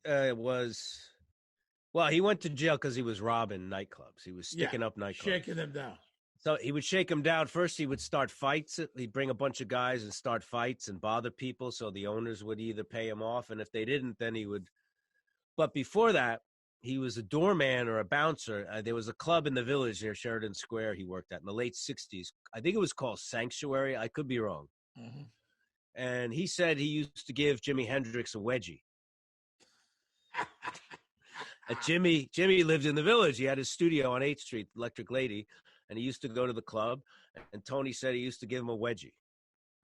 was, well, he went to jail because he was robbing nightclubs. He was Yeah, sticking up nightclubs. shaking them down. So he would shake them down. First, he would start fights. He'd bring a bunch of guys and start fights and bother people. So the owners would either pay him off. And if they didn't, then he would. But before that, he was a doorman or a bouncer. There was a club in the village near Sheridan Square he worked at in the late 60s. I think it was called Sanctuary. I could be wrong. Mm-hmm. And he said he used to give Jimi Hendrix a wedgie. Jimmy lived in the village. He had his studio on 8th Street, Electric Lady, and he used to go to the club. And Tony said he used to give him a wedgie.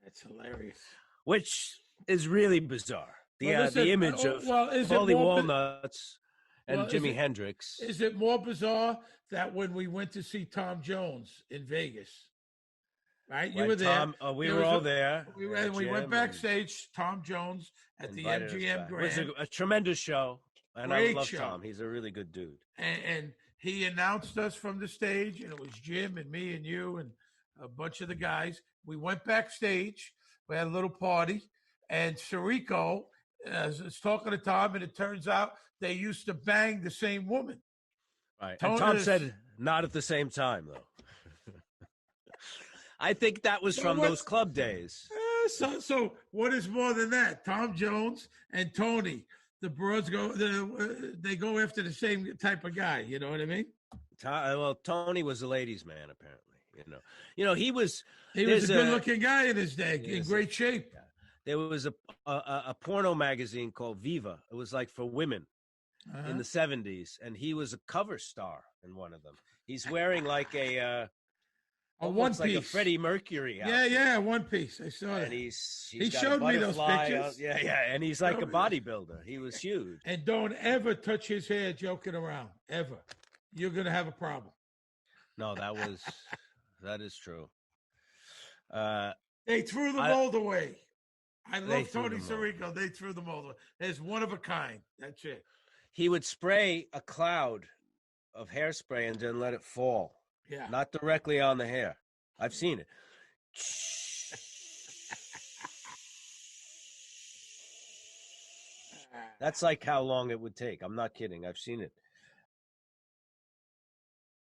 That's hilarious. Which is really bizarre. The image of Paulie Walnuts and Jimi Hendrix. Is it more bizarre that when we went to see Tom Jones in Vegas, right? You were there. We were all there. We went backstage. Tom Jones at the MGM Grand. It was a tremendous show. And Great I love show. Tom. He's a really good dude. And he announced us from the stage, and it was Jim and me and you and a bunch of the guys. We went backstage. We had a little party. And Sirico is talking to Tom, and it turns out they used to bang the same woman. Right. And Tom said not at the same time, though. I think that was from those club days. So what is more than that? Tom Jones and Tony. The Broads they go after the same type of guy. You know what I mean? Well, Tony was a ladies' man, apparently. You know, he was a good-looking guy in his day, in great shape. Yeah. There was a porno magazine called Viva. It was like for women in the 70s, and he was a cover star in one of them. He's wearing like a one piece, like a Freddie Mercury outfit. Yeah, one piece. I saw it. And he showed me those pictures. And he's like a bodybuilder. He was huge. And don't ever touch his hair joking around, ever. You're gonna have a problem. No, that is true. They threw the mold away. I love Tony Sirico. They threw the mold away. There's one of a kind. That's it. He would spray a cloud of hairspray and then let it fall. Yeah. Not directly on the hair. I've seen it. That's like how long it would take. I'm not kidding. I've seen it.